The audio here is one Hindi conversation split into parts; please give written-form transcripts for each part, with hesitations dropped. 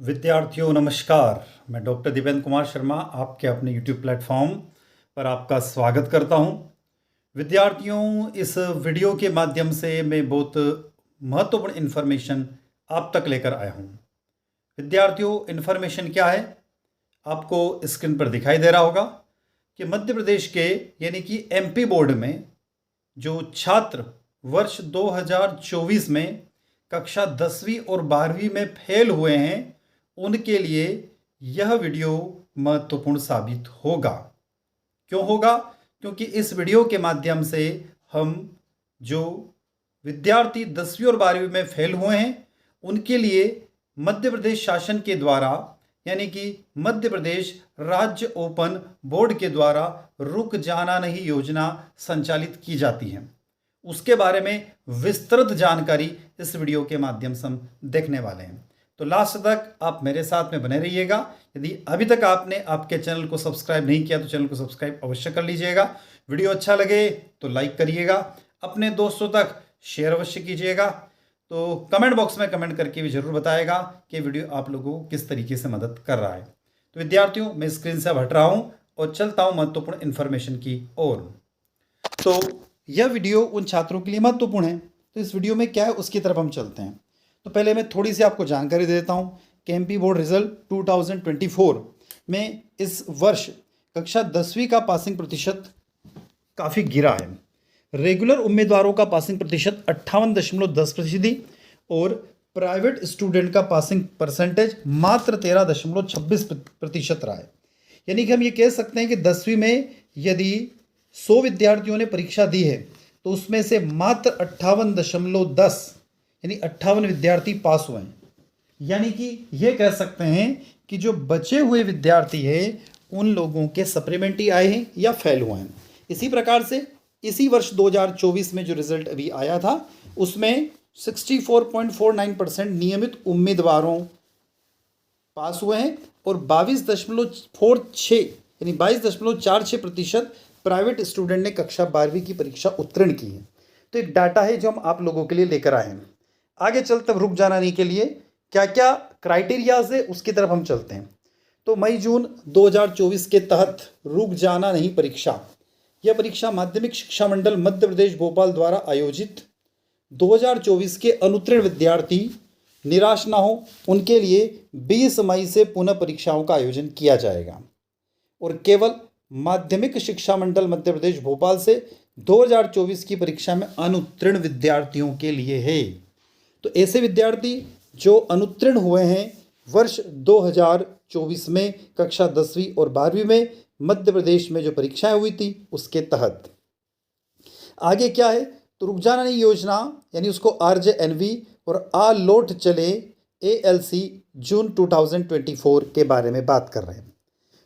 विद्यार्थियों नमस्कार। मैं डॉक्टर दिपेंद्र कुमार शर्मा आपके अपने YouTube प्लेटफॉर्म पर आपका स्वागत करता हूं। विद्यार्थियों, इस वीडियो के माध्यम से मैं बहुत महत्वपूर्ण इन्फॉर्मेशन आप तक लेकर आया हूं। विद्यार्थियों, इन्फॉर्मेशन क्या है आपको स्क्रीन पर दिखाई दे रहा होगा कि मध्य प्रदेश के यानी कि MP बोर्ड में जो छात्र वर्ष 2024 में कक्षा 10वीं और 12वीं में फेल हुए हैं उनके लिए यह वीडियो महत्वपूर्ण साबित होगा। क्यों होगा? क्योंकि इस वीडियो के माध्यम से हम जो विद्यार्थी 10वीं और 12वीं में फेल हुए हैं उनके लिए मध्य प्रदेश शासन के द्वारा यानी कि मध्य प्रदेश राज्य ओपन बोर्ड के द्वारा रुक जाना नहीं योजना संचालित की जाती है, उसके बारे में विस्तृत जानकारी इस वीडियो के माध्यम से हम देखने वाले हैं। तो लास्ट तक आप मेरे साथ में बने रहिएगा। यदि अभी तक आपने आपके चैनल को सब्सक्राइब नहीं किया तो चैनल को सब्सक्राइब अवश्य कर लीजिएगा। वीडियो अच्छा लगे तो लाइक करिएगा, अपने दोस्तों तक शेयर अवश्य कीजिएगा। तो कमेंट बॉक्स में कमेंट करके भी जरूर बताएगा कि वीडियो आप लोगों को किस तरीके से मदद कर रहा है। तो विद्यार्थियों, मैं स्क्रीन से हट रहा हूँ और चलता हूँ महत्वपूर्ण इन्फॉर्मेशन की ओर। तो यह वीडियो उन छात्रों के लिए महत्वपूर्ण है, तो इस वीडियो में क्या है उसकी तरफ हम चलते हैं। तो पहले मैं थोड़ी सी आपको जानकारी दे देता हूँ कि MP बोर्ड रिजल्ट 2024 में इस वर्ष कक्षा 10वीं का पासिंग प्रतिशत काफ़ी गिरा है। रेगुलर उम्मीदवारों का पासिंग प्रतिशत 58.10% थी और प्राइवेट स्टूडेंट का पासिंग परसेंटेज मात्र 13.26% रहा है। यानी कि हम ये कह सकते हैं कि 10वीं में यदि 100 विद्यार्थियों ने परीक्षा दी है तो उसमें से मात्र 58.10 यानी 58 विद्यार्थी पास हुए हैं। यानी कि ये कह सकते हैं कि जो बचे हुए विद्यार्थी हैं उन लोगों के सप्लीमेंट्री आए हैं या फेल हुए हैं। इसी प्रकार से इसी वर्ष 2024 में जो रिजल्ट अभी आया था उसमें 64.49% नियमित उम्मीदवारों पास हुए हैं और 22.46 यानी 22.46% प्राइवेट स्टूडेंट ने कक्षा 12वीं की परीक्षा उत्तीर्ण की है। तो एक डाटा है जो हम आप लोगों के लिए लेकर आए हैं। आगे चलते रुक जाना नहीं के लिए क्या क्या क्राइटेरियाज है उसकी तरफ हम चलते हैं। तो मई जून 2024 के तहत रुक जाना नहीं परीक्षा, यह परीक्षा माध्यमिक शिक्षा मंडल मध्य प्रदेश भोपाल द्वारा आयोजित 2024 के अनुत्तीर्ण विद्यार्थी निराश ना हो उनके लिए 20 मई से पुनः परीक्षाओं का आयोजन किया जाएगा और केवल माध्यमिक शिक्षा मंडल मध्य प्रदेश भोपाल से 2024 की परीक्षा में अनुत्तीर्ण विद्यार्थियों के लिए है। तो ऐसे विद्यार्थी जो अनुत्तीर्ण हुए हैं वर्ष 2024 में कक्षा 10वीं और 12वीं में मध्य प्रदेश में जो परीक्षाएं हुई थी उसके तहत आगे क्या है, तो रुक जाना नहीं योजना यानी उसको RJNV और आ लौट चले ALC जून 2024 के बारे में बात कर रहे हैं।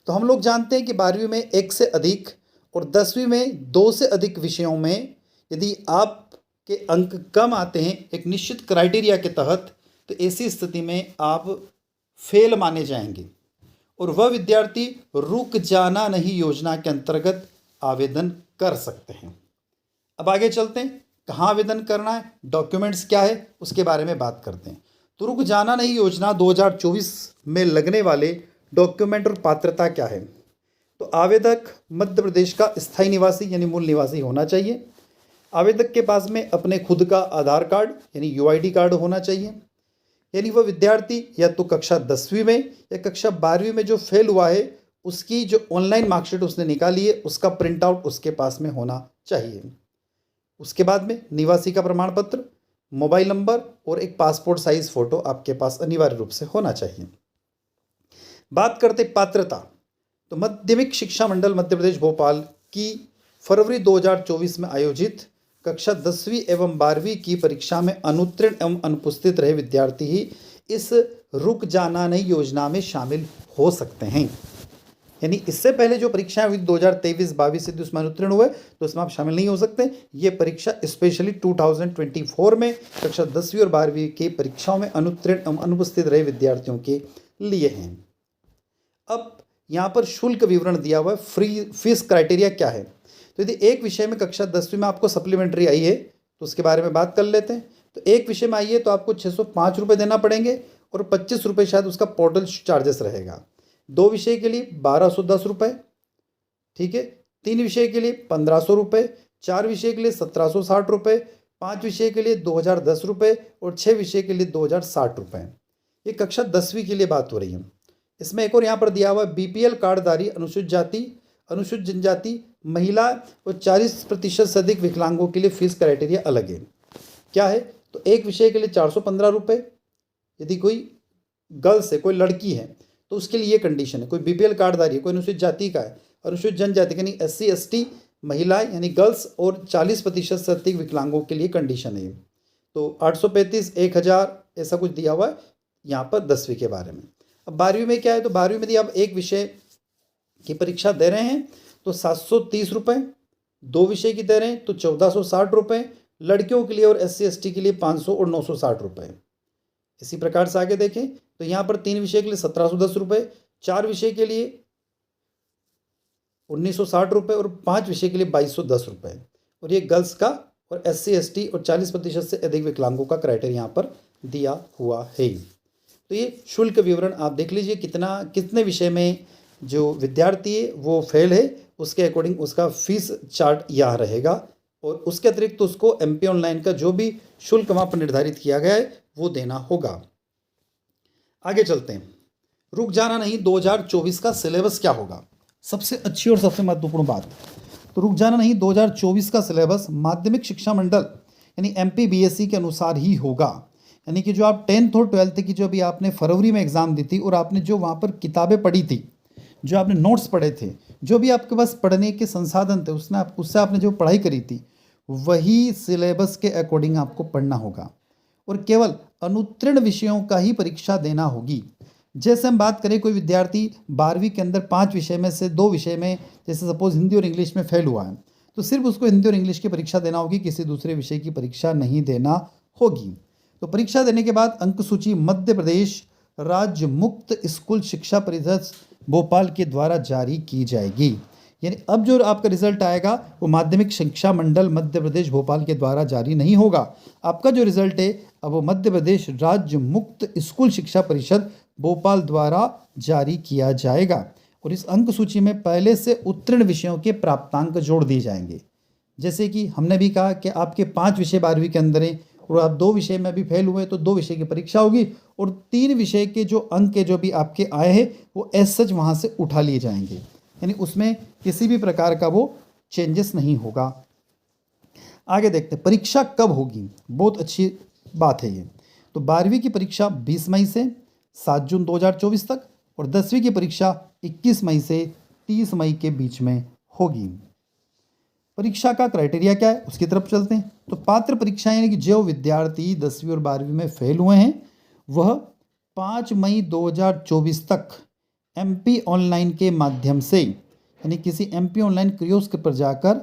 तो हम लोग जानते हैं कि 12वीं में 1 से अधिक और 10वीं में 2 से अधिक विषयों में यदि आपके अंक कम आते हैं एक निश्चित क्राइटेरिया के तहत तो ऐसी स्थिति में आप फेल माने जाएंगे और वह विद्यार्थी रुक जाना नहीं योजना के अंतर्गत आवेदन कर सकते हैं। अब आगे चलते हैं, कहाँ आवेदन करना है, डॉक्यूमेंट्स क्या है उसके बारे में बात करते हैं। तो रुक जाना नहीं योजना 2024 में लगने वाले डॉक्यूमेंट और पात्रता क्या है। तो आवेदक मध्य प्रदेश का स्थायी निवासी यानी मूल निवासी होना चाहिए। आवेदक के पास में अपने खुद का आधार कार्ड यानी UID कार्ड होना चाहिए। यानी वह विद्यार्थी या तो कक्षा 10वीं में या कक्षा 12वीं में जो फेल हुआ है उसकी जो ऑनलाइन मार्कशीट उसने निकाली है उसका प्रिंट आउट उसके पास में होना चाहिए। उसके बाद में निवासी का प्रमाण पत्र, मोबाइल नंबर और एक पासपोर्ट साइज फ़ोटो आपके पास अनिवार्य रूप से होना चाहिए। बात करते पात्रता, तो माध्यमिक शिक्षा मंडल मध्य प्रदेश भोपाल की फरवरी 2024 में आयोजित कक्षा 10वीं एवं 12वीं की परीक्षा में अनुत्तीर्ण एवं अनुपस्थित रहे विद्यार्थी ही इस रुक जाना नहीं योजना में शामिल हो सकते हैं। यानी इससे पहले जो परीक्षाएं हुई 2023-22 से उसमें अनुत्तीर्ण हुए तो उसमें आप शामिल नहीं हो सकते। ये परीक्षा स्पेशली 2024 में कक्षा 10वीं और 12वीं की परीक्षाओं में अनुत्तीर्ण एवं अनुपस्थित रहे विद्यार्थियों के लिए हैं। अब यहाँ पर शुल्क विवरण दिया हुआ है, फीस क्राइटेरिया क्या है। तो यदि एक विषय में कक्षा 10वीं में आपको सप्लीमेंट्री आई है तो उसके बारे में बात कर लेते हैं। तो एक विषय में आई है तो आपको 605 रुपये देना पड़ेंगे और 25 रुपये शायद उसका पोर्टल चार्जेस रहेगा। 2 विषय के लिए 1210 रुपये, ठीक है। 3 विषय के लिए 1500 रुपये, 4 विषय के लिए 1760 रुपये, 5 विषय के लिए 2010 रुपये और 6 विषय के लिए 2060 रुपये। ये कक्षा 10वीं के लिए बात हो रही है। इसमें एक और यहाँ पर दिया हुआ BPL कार्डधारी अनुसूचित जाति, अनुसूचित जनजाति, महिला और 40% से अधिक विकलांगों के लिए फीस क्राइटेरिया अलग है। क्या है? तो एक विषय के लिए 415 रुपये, यदि कोई गर्ल्स है, कोई लड़की है तो उसके लिए ये कंडीशन है। कोई BPL कार्डधारी है, कोई अनुसूचित जाति का है, अनुसूचित जनजाति यानी SC ST, महिलाएं यानी गर्ल्स और 40% से अधिक विकलांगों के लिए कंडीशन है। तो 835, 1000 ऐसा कुछ दिया हुआ है यहाँ पर 10वीं के बारे में। अब 12वीं में क्या है? तो 12वीं में यदि आप एक विषय की परीक्षा दे रहे हैं तो 730 रुपये, 2 विषय की दे रहे हैं तो 1460 रुपये, लड़कियों के लिए और SC ST के लिए 500 और 960 रुपये। इसी प्रकार से आगे देखें तो यहाँ पर 3 विषय के लिए 1710 रुपये, 4 विषय के लिए 1960 रुपये और 5 विषय के लिए 2210 रुपये। और ये गर्ल्स का और SC ST और 40% से अधिक विकलांगों का क्राइटेरिया यहाँ पर दिया हुआ है। तो ये शुल्क विवरण आप देख लीजिए, कितने विषय में जो विद्यार्थी है वो फेल है उसके अकॉर्डिंग उसका फीस चार्ट यहाँ रहेगा। और उसके अतिरिक्त तो उसको MP ऑनलाइन का जो भी शुल्क वहाँ पर निर्धारित किया गया है वो देना होगा। आगे चलते हैं। रुक जाना नहीं 2024 का सिलेबस क्या होगा? सबसे अच्छी और सबसे महत्वपूर्ण बात, तो रुक जाना नहीं 2024 का सिलेबस माध्यमिक शिक्षा मंडल यानी MP BSc के अनुसार ही होगा। यानी कि जो आप 10th और 12th की जो अभी आपने फरवरी में एग्ज़ाम दी थी और आपने जो वहाँ पर किताबें पढ़ी थी, जो आपने नोट्स पढ़े थे, जो भी आपके पास पढ़ने के संसाधन थे उससे आपने जो पढ़ाई करी थी वही सिलेबस के अकॉर्डिंग आपको पढ़ना होगा और केवल अनुत्तीर्ण विषयों का ही परीक्षा देना होगी। जैसे हम बात करें कोई विद्यार्थी 12वीं के अंदर 5 विषय में से 2 विषय में, जैसे सपोज हिंदी और इंग्लिश में फेल हुआ है तो सिर्फ उसको हिंदी और इंग्लिश की परीक्षा देना होगी, किसी दूसरे विषय की परीक्षा नहीं देना होगी। तो परीक्षा देने के बाद अंक सूची मध्य प्रदेश राज्य मुक्त स्कूल शिक्षा परिषद भोपाल के द्वारा जारी की जाएगी। यानी अब जो आपका रिजल्ट आएगा वो माध्यमिक शिक्षा मंडल मध्य प्रदेश भोपाल के द्वारा जारी नहीं होगा। आपका जो रिजल्ट है अब वो मध्य प्रदेश राज्य मुक्त स्कूल शिक्षा परिषद भोपाल द्वारा जारी किया जाएगा। और इस अंक सूची में पहले से उत्तीर्ण विषयों के प्राप्तांक जोड़ दिए जाएंगे। जैसे कि हमने भी कहा कि आपके 5 विषय 12वीं के अंदर हैं और आप 2 विषय में भी फेल हुए तो 2 विषय की परीक्षा होगी और 3 विषय के जो अंक जो भी आपके आए हैं वो एज सच वहाँ से उठा लिए जाएंगे। यानी उसमें किसी भी प्रकार का वो चेंजेस नहीं होगा। आगे देखते हैं परीक्षा कब होगी। बहुत अच्छी बात है ये। तो 12वीं की परीक्षा 20 मई से 7 जून 2024 तक और 10वीं की परीक्षा 21 मई से 30 मई के बीच में होगी। परीक्षा का क्राइटेरिया क्या है उसकी तरफ चलते हैं। तो पात्र परीक्षाएं यानी कि जो विद्यार्थी 10वीं और 12वीं में फेल हुए हैं वह 5 मई 2024 तक MP ऑनलाइन के माध्यम से यानी किसी MP ऑनलाइन कियोस्क पर जाकर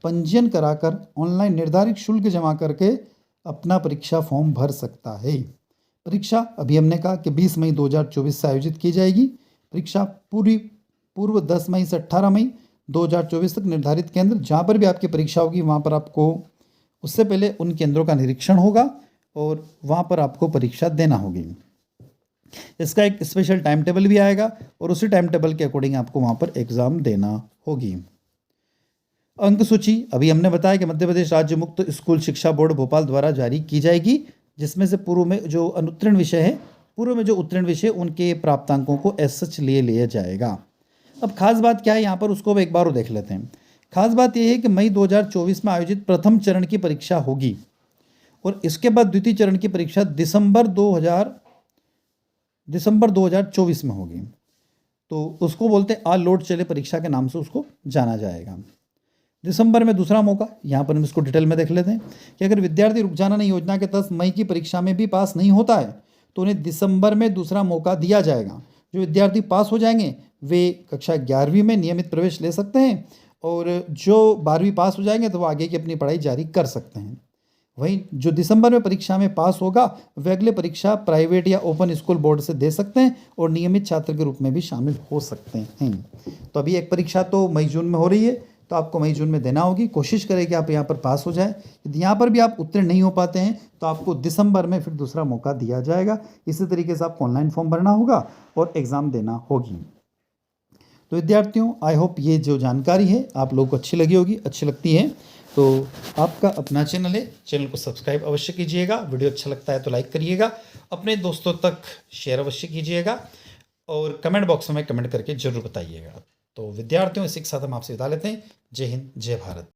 पंजीयन कराकर ऑनलाइन निर्धारित शुल्क जमा करके अपना परीक्षा फॉर्म भर सकता है। परीक्षा अभी हमने कहा कि 20 मई 2024 से आयोजित की जाएगी। परीक्षा पूर्व 10 मई से 18 मई 2024 तक निर्धारित केंद्र जहाँ पर भी आपकी परीक्षा होगी वहाँ पर आपको उससे पहले उन केंद्रों का निरीक्षण होगा और वहाँ पर आपको परीक्षा देना होगी। इसका एक स्पेशल टाइम टेबल भी आएगा और उसी टाइम टेबल के अकॉर्डिंग आपको वहाँ पर एग्ज़ाम देना होगी। अंक सूची अभी हमने बताया कि मध्य प्रदेश राज्य मुक्त स्कूल शिक्षा बोर्ड भोपाल द्वारा जारी की जाएगी, जिसमें से पूर्व में जो अनुत्तीर्ण विषय है, पूर्व में जो उत्तीर्ण विषय उनके प्राप्तांकों को एज सच लिया जाएगा। अब खास बात क्या है यहाँ पर उसको एक बार और देख लेते हैं। खास बात यह है कि मई 2024 में आयोजित प्रथम चरण की परीक्षा होगी और इसके बाद द्वितीय चरण की परीक्षा दिसंबर 2024 में होगी। तो उसको बोलते हैं ऑल लोड चले परीक्षा के नाम से उसको जाना जाएगा। दिसंबर में दूसरा मौका, यहाँ पर हम इसको डिटेल में देख लेते हैं कि अगर विद्यार्थी रुक जाना नहीं योजना के तहत मई की परीक्षा में भी पास नहीं होता है तो उन्हें दिसंबर में दूसरा मौका दिया जाएगा। जो विद्यार्थी पास हो जाएंगे वे कक्षा 11वीं में नियमित प्रवेश ले सकते हैं और जो 12वीं पास हो जाएंगे तो वो आगे की अपनी पढ़ाई जारी कर सकते हैं। वहीं जो दिसंबर में परीक्षा में पास होगा वे अगले परीक्षा प्राइवेट या ओपन स्कूल बोर्ड से दे सकते हैं और नियमित छात्र के रूप में भी शामिल हो सकते हैं। तो अभी एक परीक्षा तो मई जून में हो रही है, तो आपको मई जून में देना होगी। कोशिश करें कि आप यहाँ पर पास हो जाएं। यदि यहाँ पर भी आप उत्तीर्ण नहीं हो पाते हैं तो आपको दिसंबर में फिर दूसरा मौका दिया जाएगा। इसी तरीके से आपको ऑनलाइन फॉर्म भरना होगा और एग्ज़ाम देना होगी। तो विद्यार्थियों, आई होप ये जो जानकारी है आप लोगों को अच्छी लगी होगी। अच्छी लगती है तो आपका अपना चैनल है, चैनल को सब्सक्राइब अवश्य कीजिएगा। वीडियो अच्छा लगता है तो लाइक करिएगा, अपने दोस्तों तक शेयर अवश्य कीजिएगा और कमेंट बॉक्स में कमेंट करके ज़रूर बताइएगा। तो विद्यार्थियों, इसी के साथ हम आपसे विदा लेते हैं। जय हिंद, जय भारत।